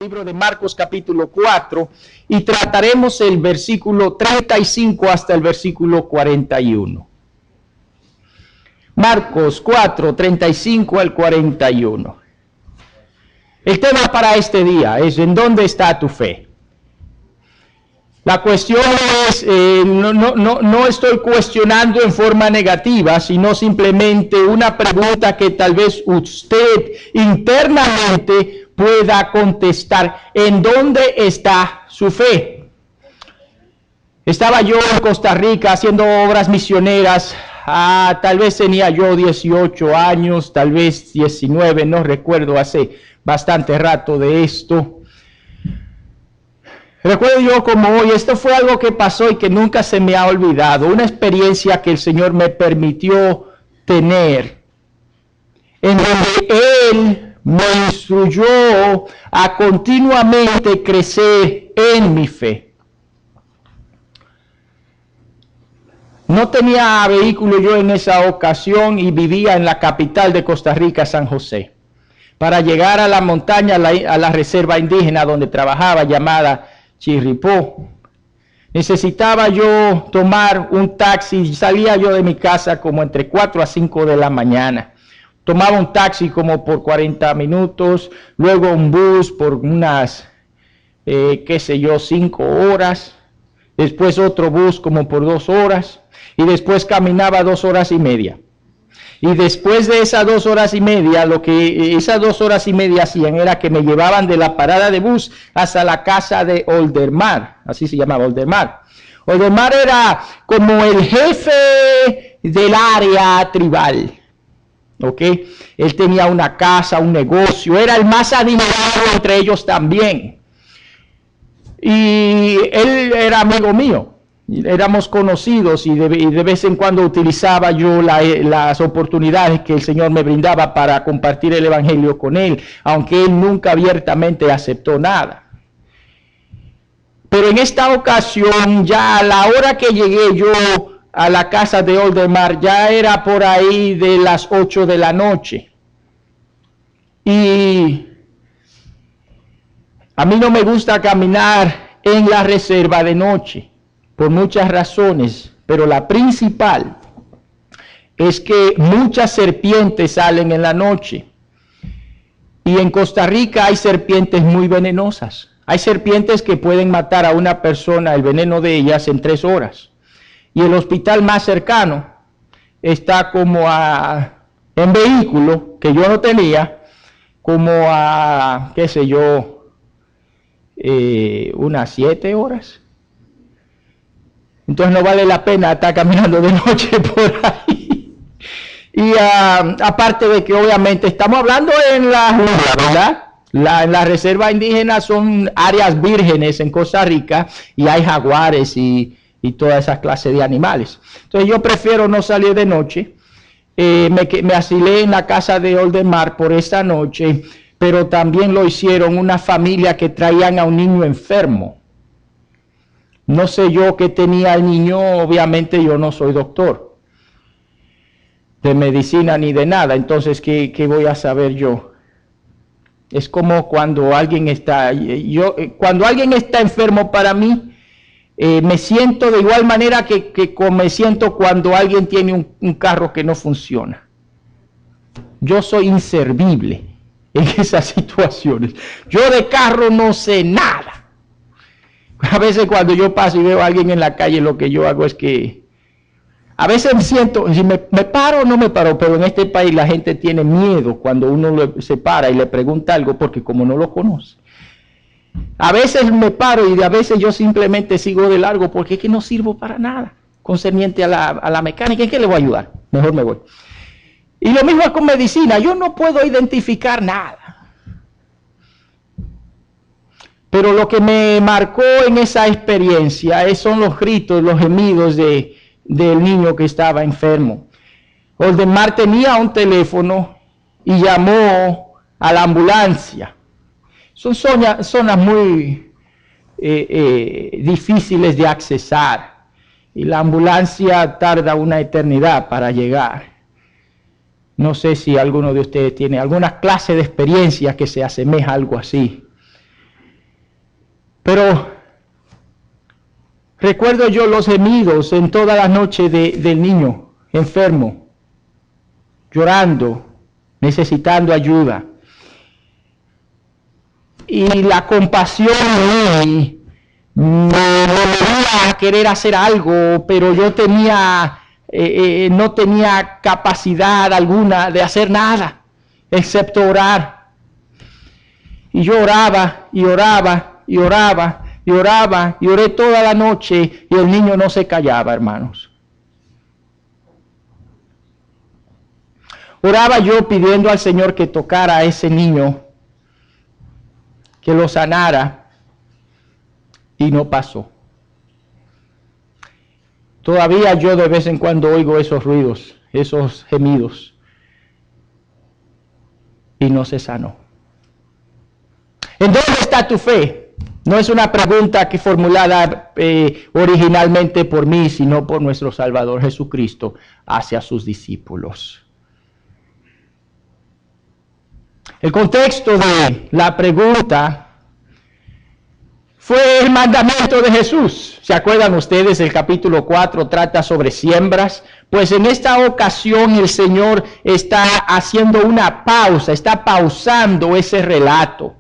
Libro de Marcos capítulo 4 y trataremos el versículo 35 hasta el versículo 41. Marcos 4, 35 al 41. El tema para este día es ¿en dónde está tu fe? La cuestión es, no estoy cuestionando en forma negativa, sino simplemente una pregunta que tal vez usted internamente pueda contestar. ¿En dónde está su fe? Estaba yo en Costa Rica haciendo obras misioneras. Tal vez tenía yo 18 años, tal vez 19, no recuerdo, hace bastante rato de esto. Recuerdo yo como hoy, esto fue algo que pasó y que nunca se me ha olvidado, una experiencia que el Señor me permitió tener, en donde Él me instruyó a continuamente crecer en mi fe. No tenía vehículo yo en esa ocasión y vivía en la capital de Costa Rica, San José. Para llegar a la montaña, a la reserva indígena donde trabajaba, llamada Chirripó, necesitaba yo tomar un taxi. Salía yo de mi casa como entre 4 a 5 de la mañana. Tomaba un taxi como por 40 minutos, luego un bus por unas, 5 horas, después otro bus como por 2 horas, y después caminaba 2 horas y media. Y después de esas 2 horas y media, lo que esas 2 horas y media hacían era que me llevaban de la parada de bus hasta la casa de Oldermar, así se llamaba Oldermar. Oldermar era como el jefe del área tribal, ¿ok? Él tenía una casa, un negocio, era el más adinerado entre ellos también. Y él era amigo mío. Éramos conocidos y de vez en cuando utilizaba yo las oportunidades que el Señor me brindaba para compartir el Evangelio con él, aunque él nunca abiertamente aceptó nada. Pero en esta ocasión, ya a la hora que llegué yo a la casa de Oldermar, ya era por ahí de las 8 de la noche. Y a mí no me gusta caminar en la reserva de noche, por muchas razones, pero la principal es que muchas serpientes salen en la noche. Y en Costa Rica hay serpientes muy venenosas. Hay serpientes que pueden matar a una persona, el veneno de ellas, en 3 horas. Y el hospital más cercano está como en vehículo, que yo no tenía, como a, unas 7 horas. Entonces no vale la pena estar caminando de noche por ahí. Y aparte de que obviamente estamos hablando en ¿verdad? En la reserva indígena son áreas vírgenes en Costa Rica y hay jaguares y toda esa clase de animales. Entonces yo prefiero no salir de noche. Me asilé en la casa de Oldermar por esta noche, pero también lo hicieron una familia que traían a un niño enfermo. No sé yo qué tenía el niño, obviamente yo no soy doctor de medicina ni de nada, entonces ¿qué voy a saber yo? Es como cuando alguien está, cuando alguien está enfermo para mí, me siento de igual manera que me siento cuando alguien tiene un carro que no funciona. Yo soy inservible en esas situaciones. Yo de carro no sé nada. A veces cuando yo paso y veo a alguien en la calle, lo que yo hago es que a veces me siento, si me paro o no me paro, pero en este país la gente tiene miedo cuando uno se para y le pregunta algo porque como no lo conoce. A veces me paro y a veces yo simplemente sigo de largo porque es que no sirvo para nada concerniente a la mecánica. ¿En qué le voy a ayudar? Mejor me voy. Y lo mismo es con medicina, yo no puedo identificar nada. Pero lo que me marcó en esa experiencia son los gritos, los gemidos del niño que estaba enfermo. Oldermar tenía un teléfono y llamó a la ambulancia. Son zonas muy difíciles de accesar y la ambulancia tarda una eternidad para llegar. No sé si alguno de ustedes tiene alguna clase de experiencia que se asemeja a algo así. Pero recuerdo yo los gemidos en toda la noche del niño enfermo, llorando, necesitando ayuda. Y la compasión de mí me movía a querer hacer algo, pero yo no tenía capacidad alguna de hacer nada, excepto orar. Y yo oraba, y oraba, y oraba, y oraba, y oré toda la noche, y el niño no se callaba, hermanos. Oraba yo pidiendo al Señor que tocara a ese niño, que lo sanara, y no pasó. Todavía yo de vez en cuando oigo esos ruidos, esos gemidos, y no se sanó. ¿En dónde está tu fe? No es una pregunta que formulada originalmente por mí, sino por nuestro Salvador Jesucristo hacia sus discípulos. El contexto de la pregunta fue el mandamiento de Jesús. ¿Se acuerdan ustedes? El capítulo 4 trata sobre siembras. Pues en esta ocasión el Señor está haciendo una pausa, está pausando ese relato.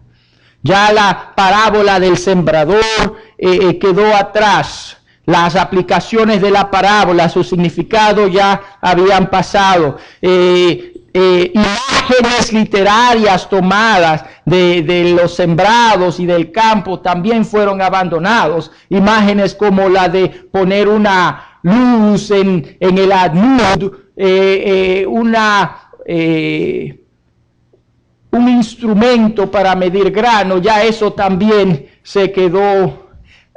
Ya la parábola del sembrador quedó atrás. Las aplicaciones de la parábola, su significado ya habían pasado. Imágenes literarias tomadas de los sembrados y del campo también fueron abandonados. Imágenes como la de poner una luz en el almud, un instrumento para medir grano, ya eso también se quedó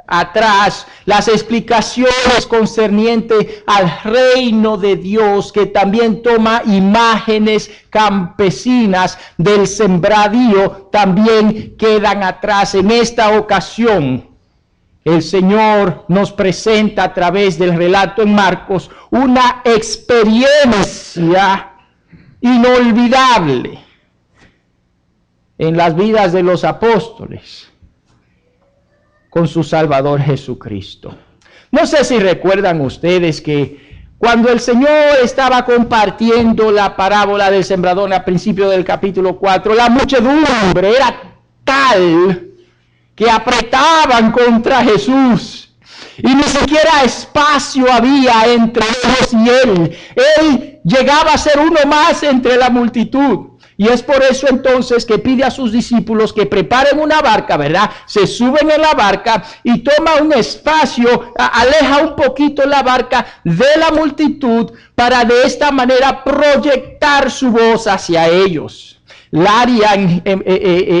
atrás. Las explicaciones concernientes al reino de Dios, que también toma imágenes campesinas del sembradío, también quedan atrás. En esta ocasión, el Señor nos presenta a través del relato en Marcos una experiencia inolvidable en las vidas de los apóstoles con su Salvador Jesucristo. No sé si recuerdan ustedes que cuando el Señor estaba compartiendo la parábola del sembrador al principio del capítulo 4, la muchedumbre era tal que apretaban contra Jesús y ni siquiera espacio había entre ellos y él. Él llegaba a ser uno más entre la multitud. Y es por eso entonces que pide a sus discípulos que preparen una barca, ¿verdad? Se suben en la barca y toma un espacio, aleja un poquito la barca de la multitud para de esta manera proyectar su voz hacia ellos. La área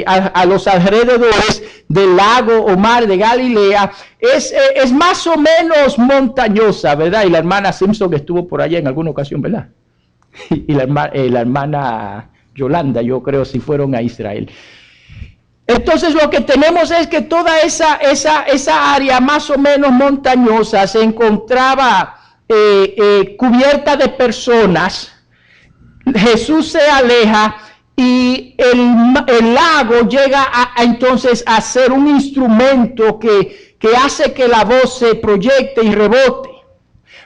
a los alrededores del lago o mar de Galilea es más o menos montañosa, ¿verdad? Y la hermana Simpson estuvo por allá en alguna ocasión, ¿verdad? Y la hermana Yolanda, yo creo, si fueron a Israel. Entonces lo que tenemos es que toda esa área más o menos montañosa se encontraba cubierta de personas. Jesús se aleja y el lago llega entonces a ser un instrumento que hace que la voz se proyecte y rebote.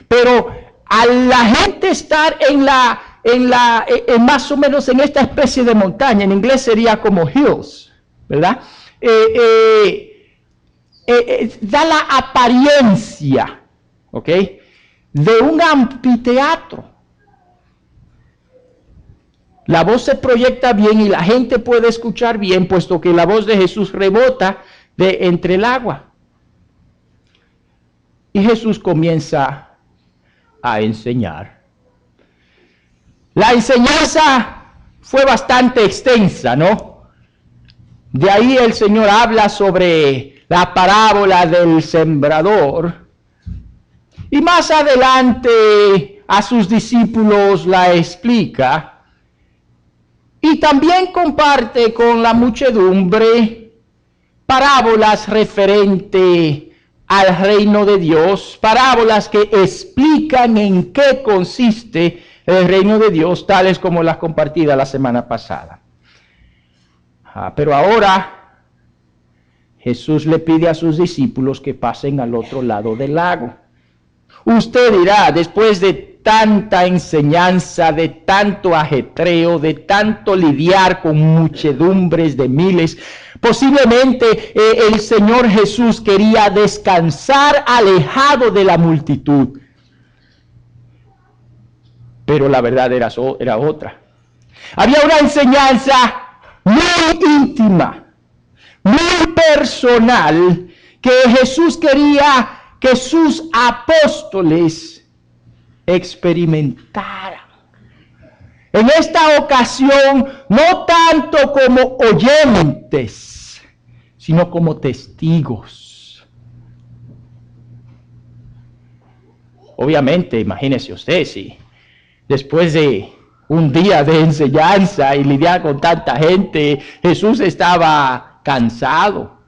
Pero a la gente estar más o menos en esta especie de montaña, en inglés sería como hills, ¿verdad? Da la apariencia, ¿ok?, de un anfiteatro. La voz se proyecta bien y la gente puede escuchar bien, puesto que la voz de Jesús rebota entre el agua. Y Jesús comienza a enseñar. La enseñanza fue bastante extensa, ¿no? De ahí el Señor habla sobre la parábola del sembrador. Y más adelante a sus discípulos la explica. Y también comparte con la muchedumbre parábolas referentes al reino de Dios, parábolas que explican en qué consiste el reino de Dios, tales como las compartidas la semana pasada. Pero ahora Jesús le pide a sus discípulos que pasen al otro lado del lago. Usted dirá, después de tanta enseñanza, de tanto ajetreo, de tanto lidiar con muchedumbres de miles, posiblemente el Señor Jesús quería descansar alejado de la multitud. Pero la verdad era otra. Había una enseñanza muy íntima, muy personal, que Jesús quería que sus apóstoles experimentaran. En esta ocasión, no tanto como oyentes, sino como testigos. Obviamente, imagínese usted, si después de un día de enseñanza y lidiar con tanta gente, Jesús estaba cansado.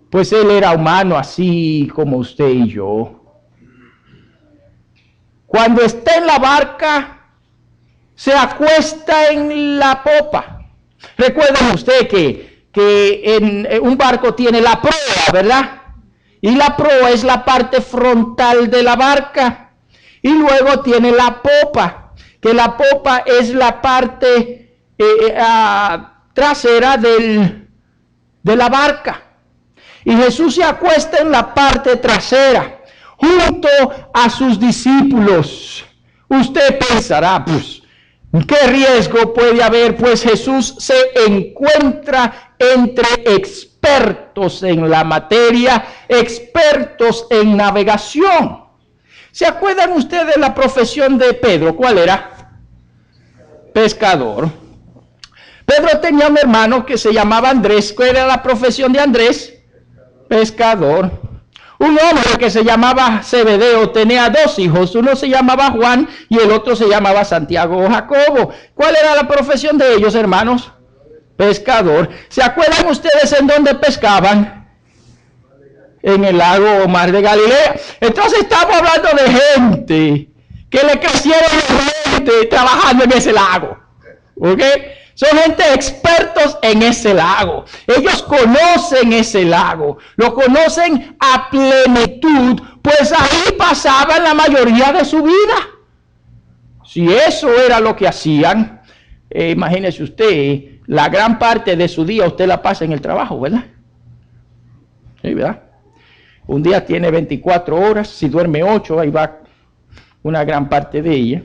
Pues Él era humano así como usted y yo. Cuando está en la barca, se acuesta en la popa. Recuerden usted que en un barco tiene la proa, ¿verdad? Y la proa es la parte frontal de la barca. Y luego tiene la popa, que la popa es la parte trasera de la barca. Y Jesús se acuesta en la parte trasera, junto a sus discípulos. Usted pensará, pues, ¿qué riesgo puede haber? Pues Jesús se encuentra entre expertos en la materia, expertos en navegación. ¿Se acuerdan ustedes de la profesión de Pedro? ¿Cuál era? Pescador. Pedro tenía un hermano que se llamaba Andrés. ¿Cuál era la profesión de Andrés? Pescador. Un hombre que se llamaba Zebedeo tenía dos hijos. Uno se llamaba Juan y el otro se llamaba Santiago o Jacobo. ¿Cuál era la profesión de ellos, hermanos? Pescador. ¿Se acuerdan ustedes en dónde pescaban? En el lago o mar de Galilea. Entonces estamos hablando de gente que le crecieron gente trabajando en ese lago. ¿Ok? Son gente expertos en ese lago. Ellos conocen ese lago. Lo conocen a plenitud, pues ahí pasaban la mayoría de su vida. Si eso era lo que hacían, imagínese usted, la gran parte de su día usted la pasa en el trabajo, ¿verdad? Sí, ¿verdad? Un día tiene 24 horas, si duerme 8, ahí va una gran parte de ella.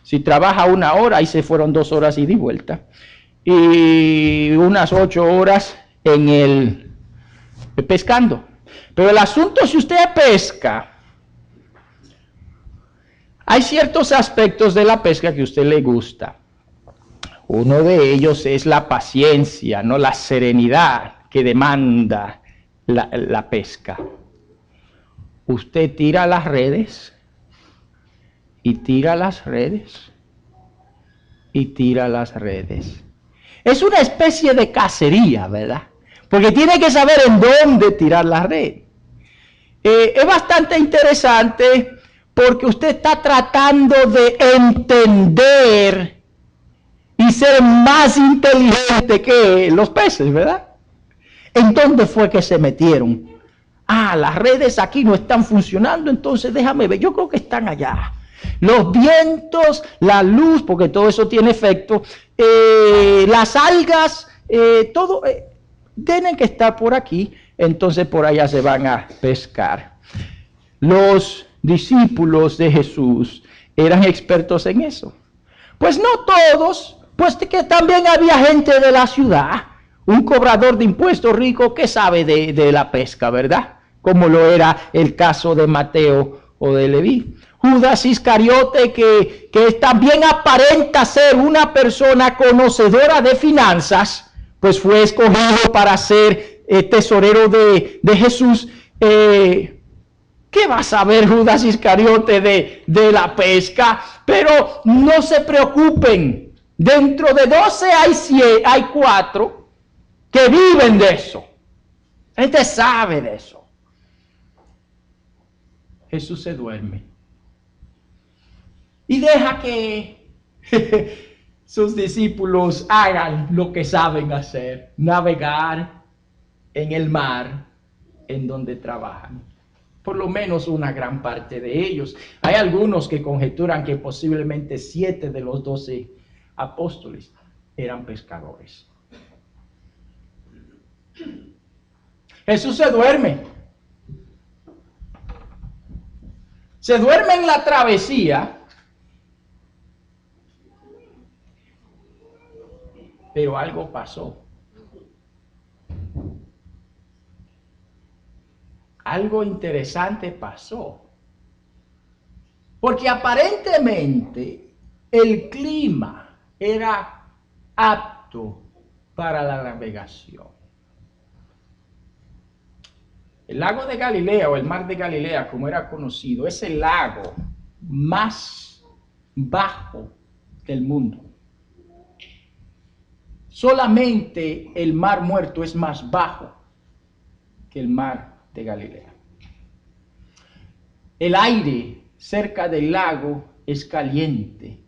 Si trabaja 1 hora, ahí se fueron 2 horas ida y vuelta. Y unas 8 horas en el pescando. Pero el asunto, si usted pesca, hay ciertos aspectos de la pesca que a usted le gusta. Uno de ellos es la paciencia, ¿no? La serenidad que demanda la pesca. Usted tira las redes y tira las redes y tira las redes. Es una especie de cacería, ¿verdad? Porque tiene que saber en dónde tirar la red. Es bastante interesante porque usted está tratando de entender y ser más inteligente que los peces, ¿verdad? ¿En dónde fue que se metieron? Ah, las redes aquí no están funcionando, entonces déjame ver, yo creo que están allá. Los vientos, la luz, porque todo eso tiene efecto, las algas, todo, tienen que estar por aquí, entonces por allá se van a pescar. Los discípulos de Jesús eran expertos en eso. Pues no todos, pues que también había gente de la ciudad, un cobrador de impuestos rico que sabe de la pesca, ¿verdad? Como lo era el caso de Mateo o de Leví. Judas Iscariote, que también aparenta ser una persona conocedora de finanzas, pues fue escogido para ser tesorero de Jesús. ¿Qué va a saber Judas Iscariote de la pesca? Pero no se preocupen, dentro de 12 hay 4 que viven de eso. La gente sabe de eso. Jesús se duerme. Y deja que sus discípulos hagan lo que saben hacer, navegar en el mar en donde trabajan. Por lo menos una gran parte de ellos. Hay algunos que conjeturan que posiblemente 7 de los 12 apóstoles eran pescadores. Jesús se duerme. Se duerme en la travesía. Pero algo pasó. Algo interesante pasó. Porque aparentemente el clima era apto para la navegación. El lago de Galilea o el mar de Galilea, como era conocido, es el lago más bajo del mundo. Solamente el mar Muerto es más bajo que el mar de Galilea. El aire cerca del lago es caliente,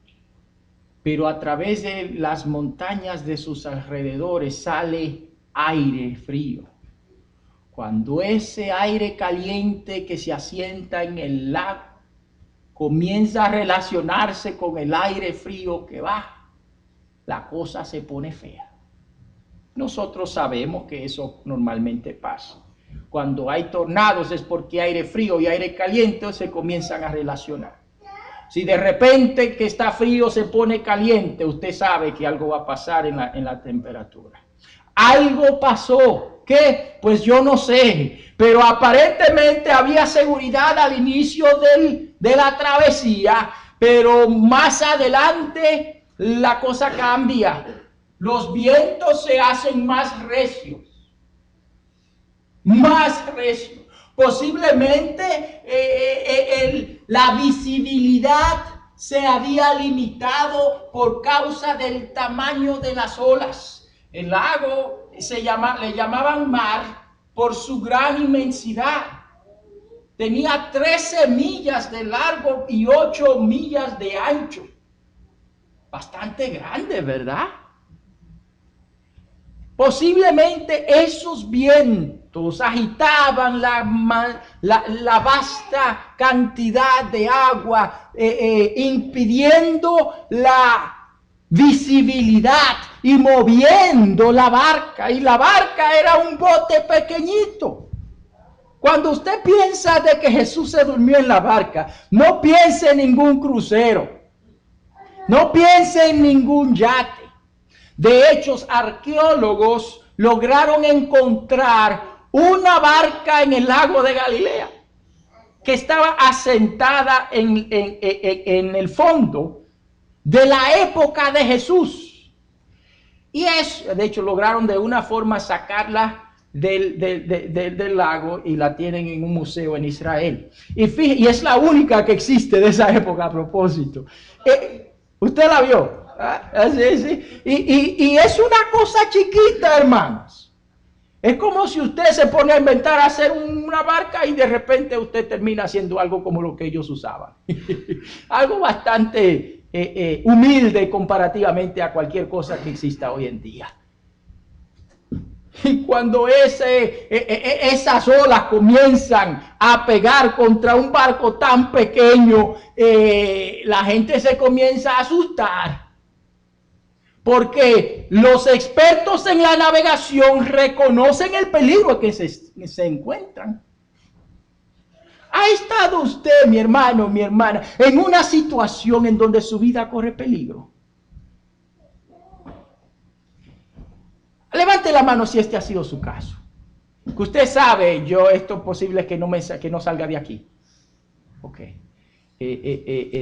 pero a través de las montañas de sus alrededores sale aire frío. Cuando ese aire caliente que se asienta en el lago comienza a relacionarse con el aire frío que va, la cosa se pone fea. Nosotros sabemos que eso normalmente pasa. Cuando hay tornados es porque aire frío y aire caliente se comienzan a relacionar. Si de repente que está frío se pone caliente, usted sabe que algo va a pasar en la temperatura. Algo pasó. ¿Qué? Pues yo no sé. Pero aparentemente había seguridad al inicio de la travesía, pero más adelante la cosa cambia. Los vientos se hacen más recios. Más recio. Posiblemente la visibilidad se había limitado por causa del tamaño de las olas. El lago le llamaban mar por su gran inmensidad. Tenía 13 millas de largo y 8 millas de ancho. Bastante grande, ¿verdad? Posiblemente esos vientos agitaban la vasta cantidad de agua, impidiendo la visibilidad y moviendo la barca. Y la barca era un bote pequeñito. Cuando usted piensa de que Jesús se durmió en la barca, no piense en ningún crucero, no piense en ningún yate. De hecho, arqueólogos lograron encontrar una barca en el lago de Galilea que estaba asentada en el fondo de la época de Jesús. Y eso, de hecho, lograron de una forma sacarla del lago y la tienen en un museo en Israel. Y es la única que existe de esa época a propósito. ¿Usted la vio? Sí. Y es una cosa chiquita, hermanos. Es como si usted se pone a inventar hacer una barca y de repente usted termina haciendo algo como lo que ellos usaban. Algo bastante humilde comparativamente a cualquier cosa que exista hoy en día. Y cuando esas olas comienzan a pegar contra un barco tan pequeño, la gente se comienza a asustar. Porque los expertos en la navegación reconocen el peligro que se encuentran. ¿Ha estado usted, mi hermano, mi hermana, en una situación en donde su vida corre peligro? Levante la mano si este ha sido su caso. Que usted sabe, esto es posible que no salga de aquí. Ok.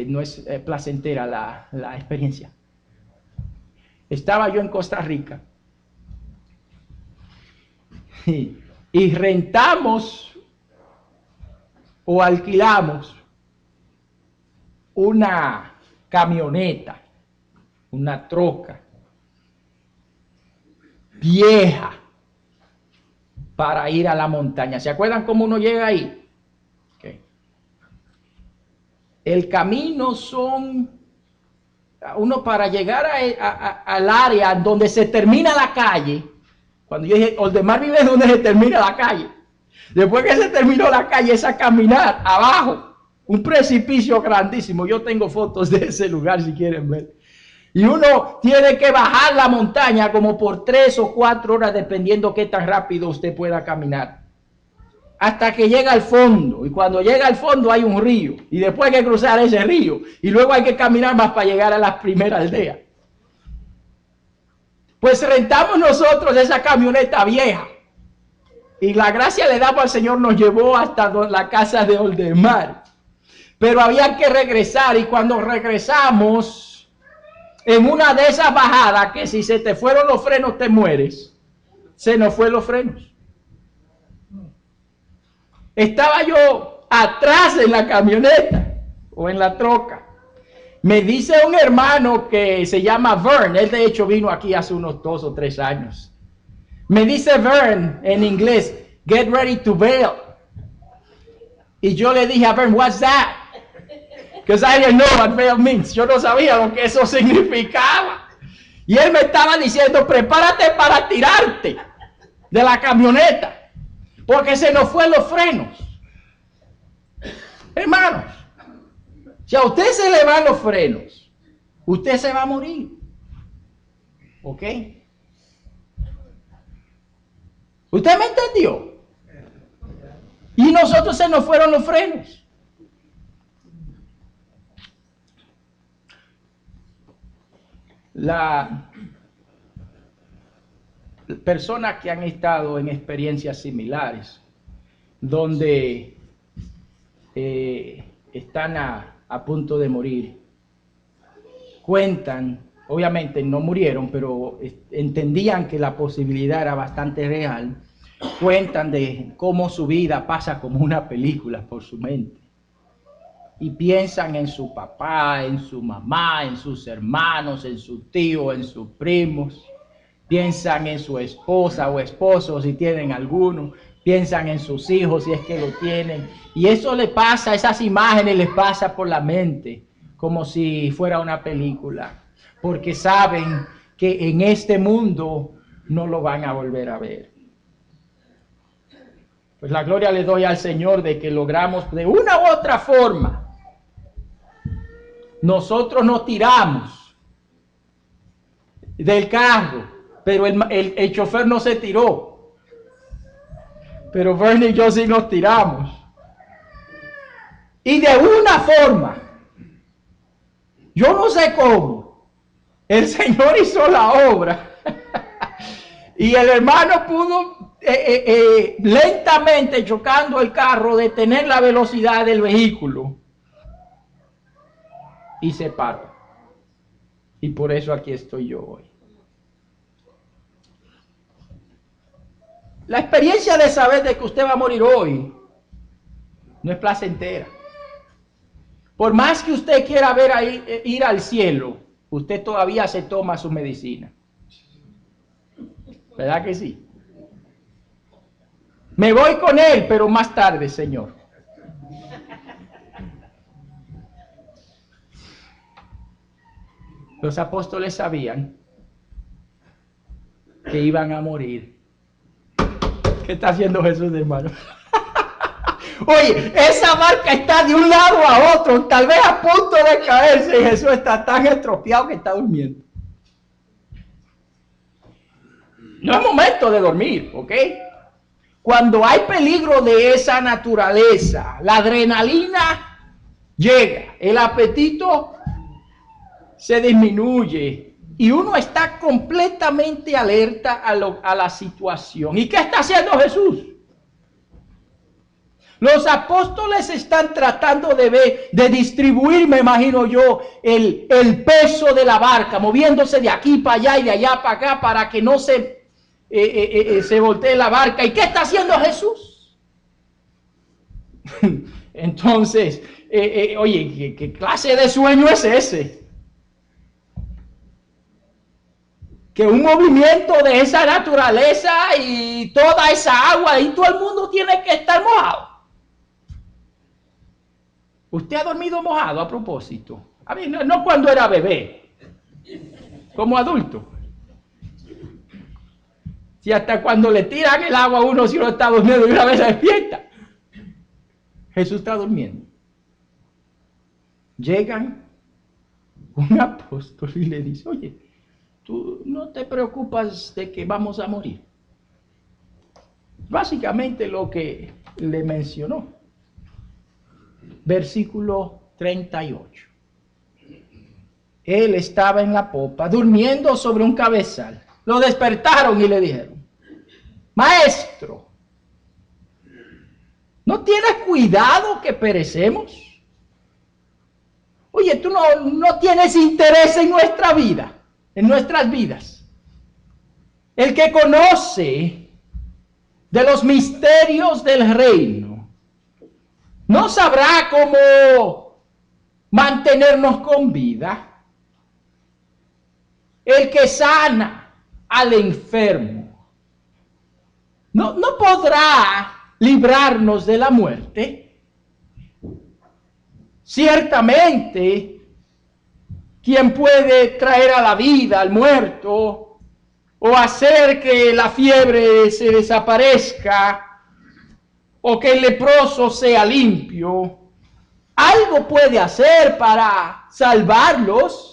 No es placentera la experiencia. Estaba yo en Costa Rica y rentamos o alquilamos una camioneta, una troca vieja para ir a la montaña. ¿Se acuerdan cómo uno llega ahí? Okay. El camino son uno para llegar al área donde se termina la calle, cuando yo dije, Oldemar vive donde se termina la calle. Después que se terminó la calle es a caminar abajo, un precipicio grandísimo. Yo tengo fotos de ese lugar si quieren ver. Y uno tiene que bajar la montaña como por 3 o 4 horas, dependiendo qué tan rápido usted pueda caminar, hasta que llega al fondo. Y cuando llega al fondo hay un río, y después hay que cruzar ese río, y luego hay que caminar más para llegar a la primera aldea. Pues rentamos nosotros esa camioneta vieja, y la gracia le damos al Señor, nos llevó hasta la casa de Oldemar. Pero había que regresar, y cuando regresamos, en una de esas bajadas, que si se te fueron los frenos te mueres, se nos fue los frenos. Estaba yo atrás en la camioneta o en la troca. Me dice un hermano que se llama Vern, él de hecho vino aquí hace unos 2 o 3 años. Me dice Vern en inglés, get ready to bail. Y yo le dije a Vern, what's that? Because I didn't know what bail means. Yo no sabía lo que eso significaba. Y él me estaba diciendo, prepárate para tirarte de la camioneta, porque se nos fue los frenos. Hermanos, si a usted se le van los frenos, usted se va a morir. ¿Ok? ¿Usted me entendió? Y nosotros se nos fueron los frenos. Las personas que han estado en experiencias similares, donde están a punto de morir, cuentan, obviamente no murieron, pero entendían que la posibilidad era bastante real, cuentan de cómo su vida pasa como una película por su mente. Y piensan en su papá, en su mamá, en sus hermanos, en su tío, en sus primos. Piensan en su esposa o esposo, si tienen alguno. Piensan en sus hijos, si es que lo tienen. Y eso le pasa, esas imágenes les pasa por la mente, como si fuera una película. Porque saben que en este mundo no lo van a volver a ver. Pues la gloria le doy al Señor de que logramos de una u otra forma. Nosotros nos tiramos del carro, pero el chofer no se tiró. Pero Bernie y yo sí nos tiramos. Y de una forma, yo no sé cómo, el Señor hizo la obra. Y el hermano pudo lentamente, chocando el carro, detener la velocidad del vehículo. Y se paró. Y por eso aquí estoy yo hoy. La experiencia de saber de que usted va a morir hoy no es placentera. Por más que usted quiera ir al cielo, usted todavía se toma su medicina. ¿Verdad que sí? Me voy con él, pero más tarde, Señor. Los apóstoles sabían que iban a morir. ¿Qué está haciendo Jesús, hermano? Oye, esa barca está de un lado a otro, tal vez a punto de caerse, y Jesús está tan estropeado que está durmiendo. No es momento de dormir, ¿ok? Cuando hay peligro de esa naturaleza, la adrenalina llega, el apetito se disminuye y uno está completamente alerta a la situación. ¿Y qué está haciendo Jesús? Los apóstoles están tratando de distribuir, me imagino yo, el peso de la barca, moviéndose de aquí para allá y de allá para acá para que no se voltee la barca. ¿Y qué está haciendo Jesús? Entonces, oye, ¿qué clase de sueño es ese? Que un movimiento de esa naturaleza y toda esa agua y todo el mundo tiene que estar mojado. ¿Usted ha dormido mojado a propósito? A mí no cuando era bebé. como adulto. Si hasta cuando le tiran el agua a uno, si uno está durmiendo y una vez se despierta. Jesús está durmiendo. Llegan un apóstol y le dice, oye, tú no te preocupas de que vamos a morir. Básicamente lo que le mencionó. Versículo 38. Él estaba en la popa, durmiendo sobre un cabezal. Lo despertaron y le dijeron, Maestro, ¿no tienes cuidado que perecemos? Oye, tú no tienes interés en nuestra vida, en nuestras vidas. El que conoce de los misterios del reino, ¿no sabrá cómo mantenernos con vida? El que sana al enfermo, ¿no podrá librarnos de la muerte? Ciertamente, ¿quién puede traer a la vida al muerto o hacer que la fiebre se desaparezca o que el leproso sea limpio? ¿Algo puede hacer para salvarlos?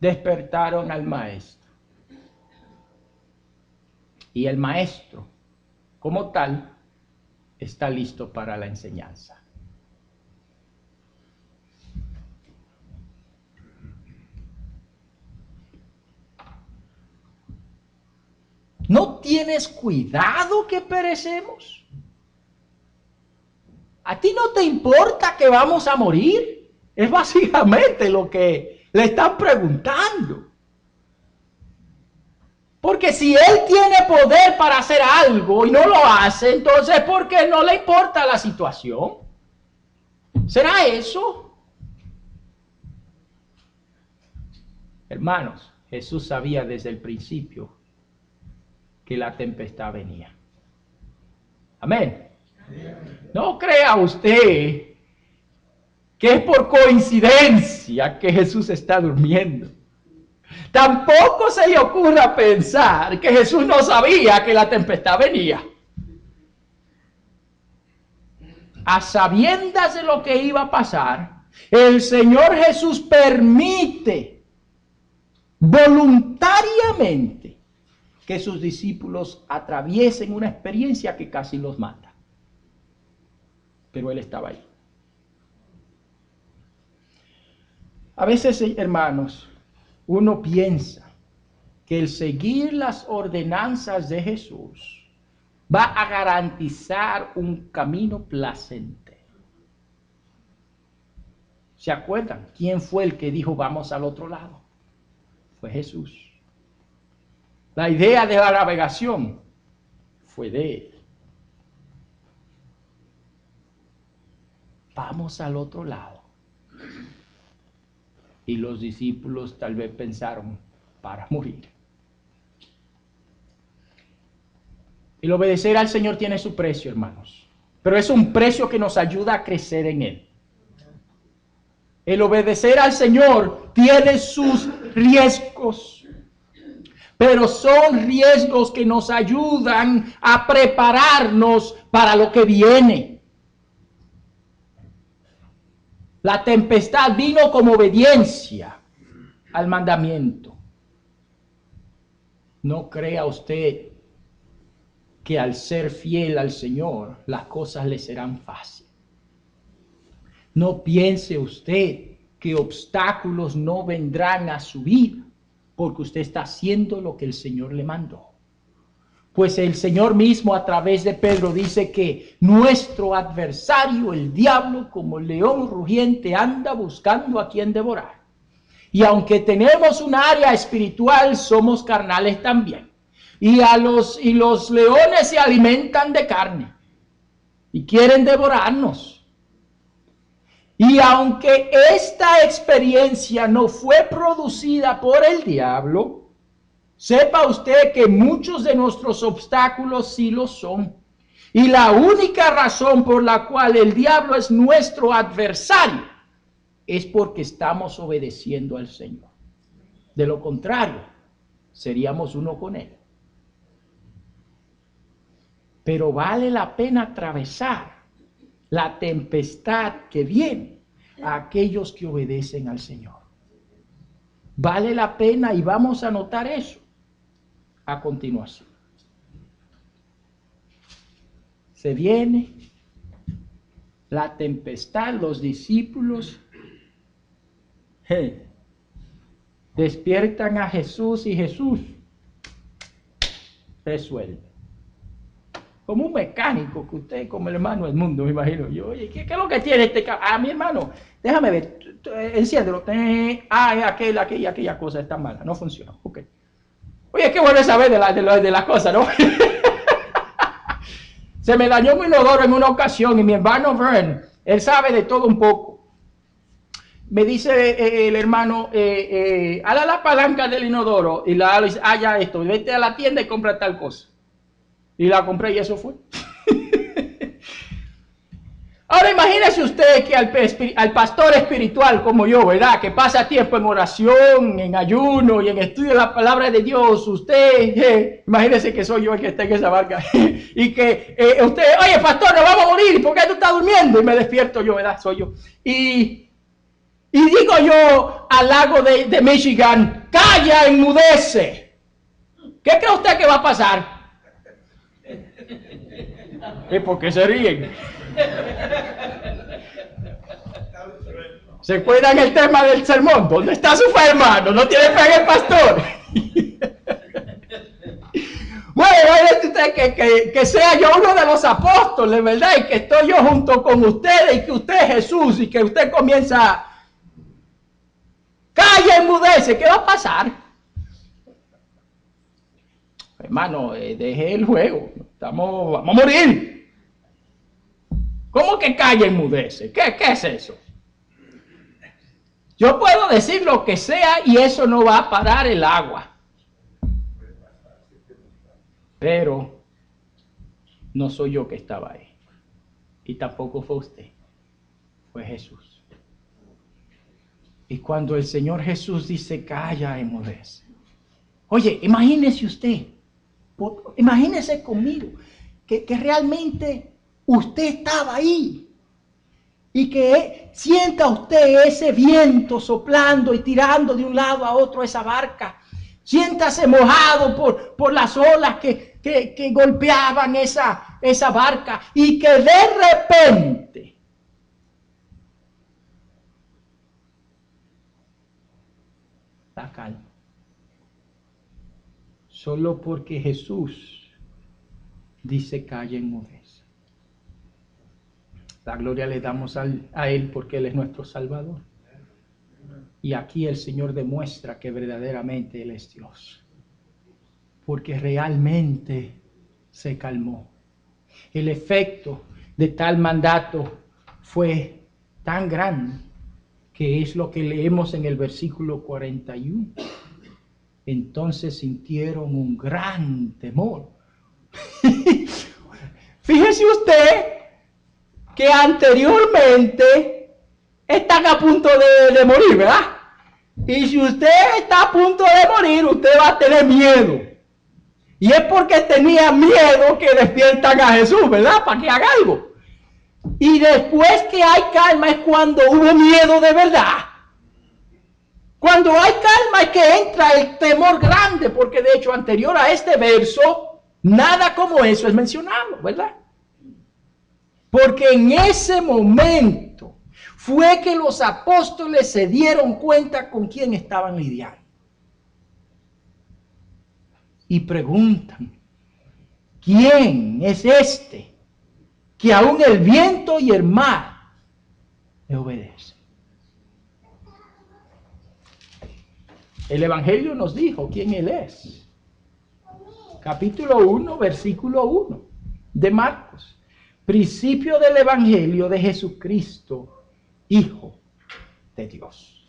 Despertaron al maestro. Y el maestro, como tal, está listo para la enseñanza. ¿No tienes cuidado que perecemos? ¿A ti no te importa que vamos a morir? Es básicamente lo que le están preguntando. Porque si él tiene poder para hacer algo y no lo hace, entonces ¿por qué no le importa la situación? ¿Será eso? Hermanos, Jesús sabía desde el principio que la tempestad venía. Amén. No crea usted que es por coincidencia que Jesús está durmiendo. Tampoco se le ocurra pensar que Jesús no sabía que la tempestad venía. A sabiendas de lo que iba a pasar, el Señor Jesús permite voluntariamente que sus discípulos atraviesen una experiencia que casi los mata. Pero Él estaba ahí. A veces, hermanos, uno piensa que el seguir las ordenanzas de Jesús va a garantizar un camino placentero. ¿Se acuerdan? ¿Quién fue el que dijo vamos al otro lado? Fue Jesús. La idea de la navegación fue de Él. Vamos al otro lado. Y los discípulos tal vez pensaron, para morir. El obedecer al Señor tiene su precio, hermanos. Pero es un precio que nos ayuda a crecer en Él. El obedecer al Señor tiene sus riesgos. Pero son riesgos que nos ayudan a prepararnos para lo que viene. La tempestad vino como obediencia al mandamiento. No crea usted que al ser fiel al Señor, las cosas le serán fáciles. No piense usted que obstáculos no vendrán a su vida, porque usted está haciendo lo que el Señor le mandó. Pues el Señor mismo a través de Pedro dice que nuestro adversario, el diablo, como león rugiente, anda buscando a quien devorar. Y aunque tenemos un área espiritual, somos carnales también. Y los leones se alimentan de carne y quieren devorarnos. Y aunque esta experiencia no fue producida por el diablo, sepa usted que muchos de nuestros obstáculos sí lo son. Y la única razón por la cual el diablo es nuestro adversario es porque estamos obedeciendo al Señor. De lo contrario, seríamos uno con Él. Pero vale la pena atravesar la tempestad que viene a aquellos que obedecen al Señor. Vale la pena, y vamos a notar eso a continuación. Se viene la tempestad, los discípulos despiertan a Jesús y Jesús resuelve. Como un mecánico que usted, como el hermano del mundo, me imagino yo. Oye, ¿qué es lo que tiene este caballo? Ah, mi hermano, déjame ver, enciéndelo. Aquella cosa está mala, no funciona. Ok. Oye, qué bueno saber de las cosas, ¿no? Se me dañó mi inodoro en una ocasión y mi hermano Vern, él sabe de todo un poco. Me dice el hermano, hala la palanca del inodoro y la ya esto, vete a la tienda y compra tal cosa. Y la compré y eso fue. Ahora imagínese usted que al pastor espiritual como yo, ¿verdad? Que pasa tiempo en oración, en ayuno y en estudio de la palabra de Dios. Usted, imagínese que soy yo el que está en esa barca. Y que usted, oye pastor, nos vamos a morir. ¿Por qué tú estás durmiendo? Y me despierto yo, ¿verdad? Soy yo. Y digo yo al lago de Michigan, calla, enmudece. ¿Qué cree usted que va a pasar? ¿Por qué se ríen? ¿Se acuerdan el tema del sermón? ¿Dónde está su fe, hermano? No tiene fe en el pastor. Bueno, imagínate usted que sea yo uno de los apóstoles, ¿verdad? Y que estoy yo junto con ustedes y que usted es Jesús y que usted comienza, calla, enmudece. ¿Qué va a pasar? Hermano, deje el juego. Vamos a morir. ¿Cómo que calla, enmudece? ¿Qué es eso? Yo puedo decir lo que sea y eso no va a parar el agua. Pero no soy yo que estaba ahí. Y tampoco fue usted. Fue Jesús. Y cuando el Señor Jesús dice, calla, enmudece. Oye, imagínese usted. Imagínese conmigo que realmente usted estaba ahí y que sienta usted ese viento soplando y tirando de un lado a otro esa barca. Siéntase mojado por las olas que golpeaban esa barca y que de repente la calma. Solo porque Jesús dice calla, enmudece. La gloria le damos a Él porque Él es nuestro Salvador. Y aquí el Señor demuestra que verdaderamente Él es Dios. Porque realmente se calmó. El efecto de tal mandato fue tan grande que es lo que leemos en el versículo 41. Entonces sintieron un gran temor. Fíjese usted que anteriormente están a punto de morir, ¿verdad? Y si usted está a punto de morir, usted va a tener miedo. Y es porque tenía miedo que despiertan a Jesús, ¿verdad? Para que haga algo. Y después que hay calma es cuando hubo miedo de verdad. Cuando hay calma es que entra el temor grande, porque de hecho anterior a este verso, nada como eso es mencionado, ¿verdad? Porque en ese momento fue que los apóstoles se dieron cuenta con quién estaban lidiando. Y preguntan, ¿quién es este que aún el viento y el mar le obedecen? El Evangelio nos dijo quién Él es. Capítulo 1, versículo 1 de Marcos. Principio del Evangelio de Jesucristo, Hijo de Dios.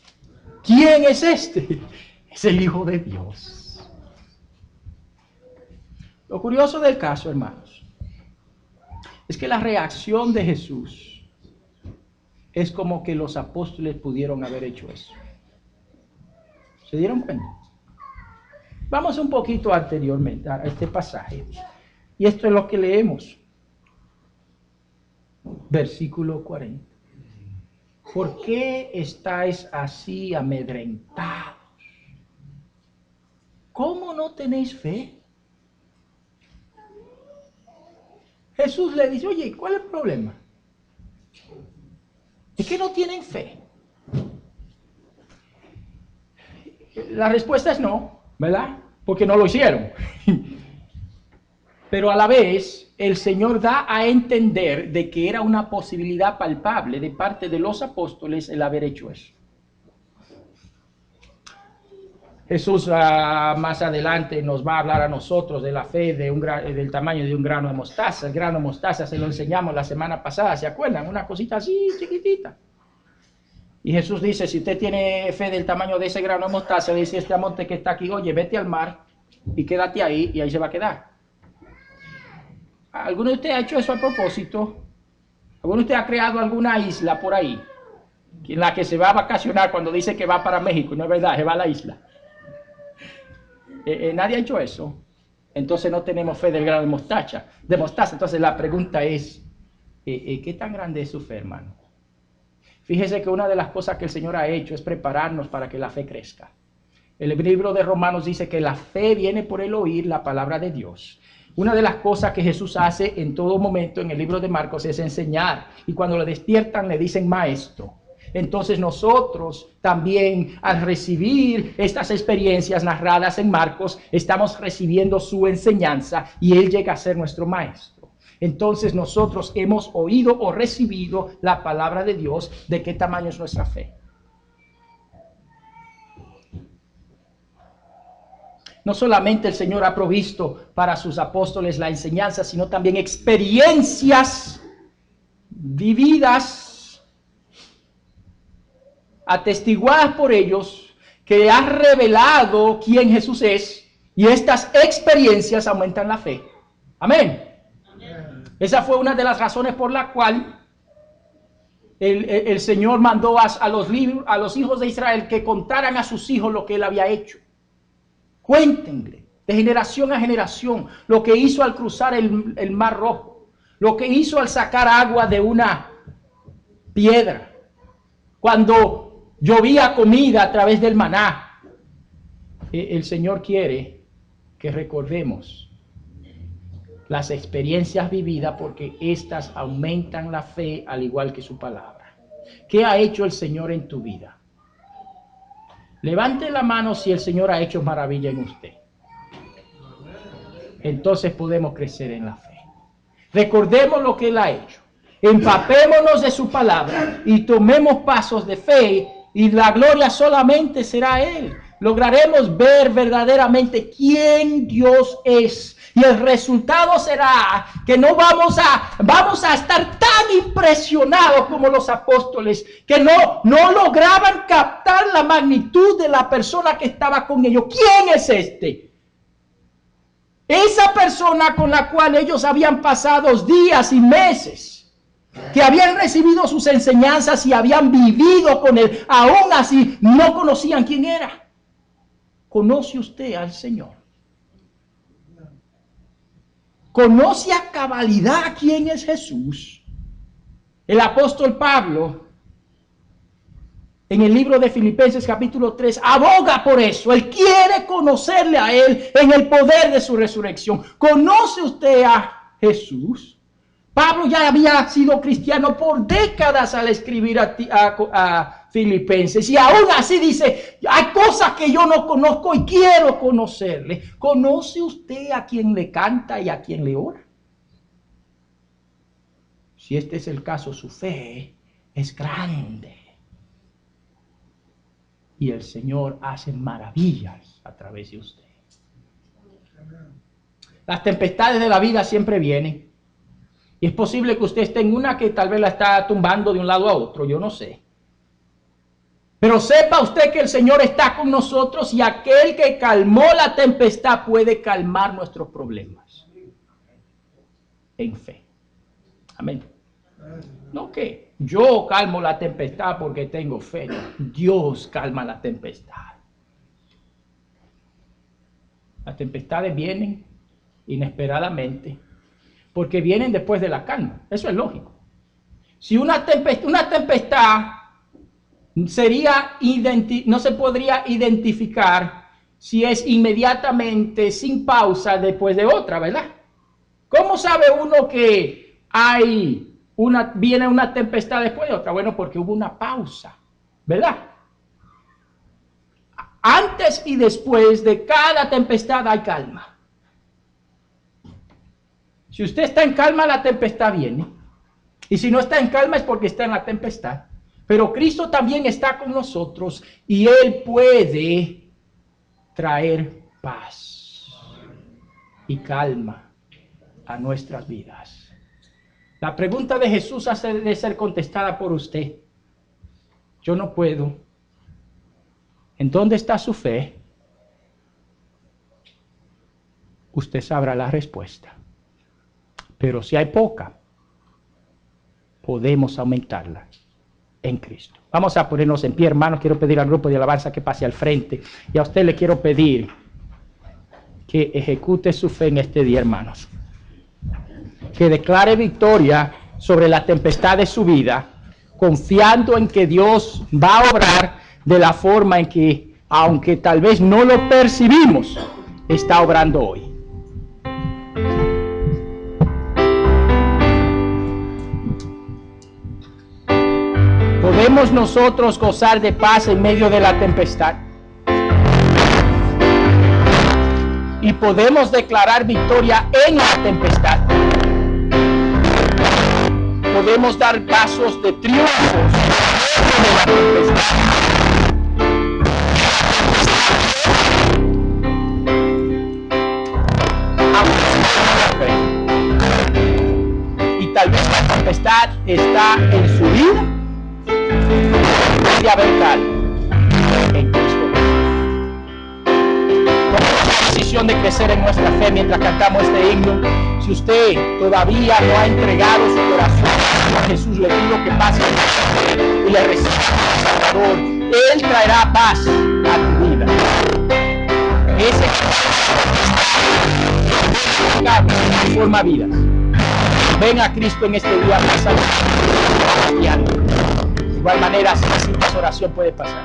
¿Quién es este? Es el Hijo de Dios. Lo curioso del caso, hermanos, es que la reacción de Jesús es como que los apóstoles pudieron haber hecho eso. ¿Se dieron cuenta? Vamos un poquito anteriormente a este pasaje. Y esto es lo que leemos. Versículo 40. ¿Por qué estáis así amedrentados? ¿Cómo no tenéis fe? Jesús le dice, oye, ¿cuál es el problema? Es que no tienen fe. La respuesta es no, ¿verdad? Porque no lo hicieron. Pero a la vez, el Señor da a entender de que era una posibilidad palpable de parte de los apóstoles el haber hecho eso. Jesús más adelante nos va a hablar a nosotros de la fe del tamaño de un grano de mostaza. El grano de mostaza se lo enseñamos la semana pasada, ¿se acuerdan? Una cosita así chiquitita. Y Jesús dice, si usted tiene fe del tamaño de ese grano de mostaza, le dice este monte que está aquí, oye, vete al mar y quédate ahí, y ahí se va a quedar. ¿Alguno de ustedes ha hecho eso a propósito? ¿Alguno de ustedes ha creado alguna isla por ahí en la que se va a vacacionar cuando dice que va para México? No es verdad, se va a la isla. Nadie ha hecho eso. Entonces no tenemos fe del grano de mostaza. Entonces la pregunta es, ¿qué tan grande es su fe, hermano? Fíjese que una de las cosas que el Señor ha hecho es prepararnos para que la fe crezca. El libro de Romanos dice que la fe viene por el oír la palabra de Dios. Una de las cosas que Jesús hace en todo momento en el libro de Marcos es enseñar. Y cuando le despiertan le dicen maestro. Entonces nosotros también, al recibir estas experiencias narradas en Marcos, estamos recibiendo su enseñanza y Él llega a ser nuestro maestro. Entonces nosotros hemos oído o recibido la palabra de Dios. ¿De qué tamaño es nuestra fe? No solamente el Señor ha provisto para sus apóstoles la enseñanza, sino también experiencias vividas, atestiguadas por ellos, que ha revelado quién Jesús es, y estas experiencias aumentan la fe. Amén. Esa fue una de las razones por la cual el Señor mandó a los hijos de Israel que contaran a sus hijos lo que Él había hecho. Cuéntenle de generación a generación lo que hizo al cruzar el Mar Rojo, lo que hizo al sacar agua de una piedra, cuando llovía comida a través del maná. El Señor quiere que recordemos las experiencias vividas porque éstas aumentan la fe al igual que su palabra. ¿Qué ha hecho el Señor en tu vida? Levante la mano si el Señor ha hecho maravilla en usted. Entonces podemos crecer en la fe. Recordemos lo que Él ha hecho. Empapémonos de su palabra y tomemos pasos de fe, y la gloria solamente será Él. Lograremos ver verdaderamente quién Dios es. Y el resultado será que no vamos a estar tan impresionados como los apóstoles, que no lograban captar la magnitud de la persona que estaba con ellos. ¿Quién es este? Esa persona con la cual ellos habían pasado días y meses, que habían recibido sus enseñanzas y habían vivido con él, aún así no conocían quién era. ¿Conoce usted al Señor? ¿Conoce a cabalidad quién es Jesús? El apóstol Pablo, en el libro de Filipenses capítulo 3, aboga por eso. Él quiere conocerle a Él en el poder de su resurrección. ¿Conoce usted a Jesús? Pablo ya había sido cristiano por décadas al escribir a Filipenses, y aún así dice, hay cosas que yo no conozco y quiero conocerle. ¿Conoce usted a quien le canta y a quien le ora? Si este es el caso, su fe es grande. Y el Señor hace maravillas a través de usted. Las tempestades de la vida siempre vienen. Y es posible que usted esté en una que tal vez la está tumbando de un lado a otro, yo no sé. Pero sepa usted que el Señor está con nosotros, y aquel que calmó la tempestad puede calmar nuestros problemas. En fe. Amén. No que yo calmo la tempestad porque tengo fe. Dios calma la tempestad. Las tempestades vienen inesperadamente porque vienen después de la calma. Eso es lógico. Si una tempestad no se podría identificar si es inmediatamente, sin pausa, después de otra, ¿verdad? ¿Cómo sabe uno que viene una tempestad después de otra? Bueno, porque hubo una pausa, ¿verdad? Antes y después de cada tempestad hay calma. Si usted está en calma, la tempestad viene. Y si no está en calma es porque está en la tempestad. Pero Cristo también está con nosotros y Él puede traer paz y calma a nuestras vidas. La pregunta de Jesús debe ser contestada por usted. Yo no puedo. ¿En dónde está su fe? Usted sabrá la respuesta. Pero si hay poca, podemos aumentarla en Cristo. Vamos a ponernos en pie, hermanos. Quiero pedir al grupo de alabanza que pase al frente. Y a usted le quiero pedir que ejecute su fe en este día, hermanos. Que declare victoria sobre la tempestad de su vida, confiando en que Dios va a obrar de la forma en que, aunque tal vez no lo percibimos, está obrando hoy. ¿Podemos nosotros gozar de paz en medio de la tempestad? Y podemos declarar victoria en la tempestad. Podemos dar pasos de triunfo en la tempestad. Y tal vez la tempestad está en su vida. De haber calma en Cristo. Tomemos la decisión de crecer en nuestra fe mientras cantamos este himno. Si usted todavía no ha entregado su corazón a Jesús, le pido que pase y le reciba al Salvador. Él traerá paz a tu vida. Ese que forma vidas. Ven a Cristo en este día. De igual manera, si necesitas oración, puede pasar.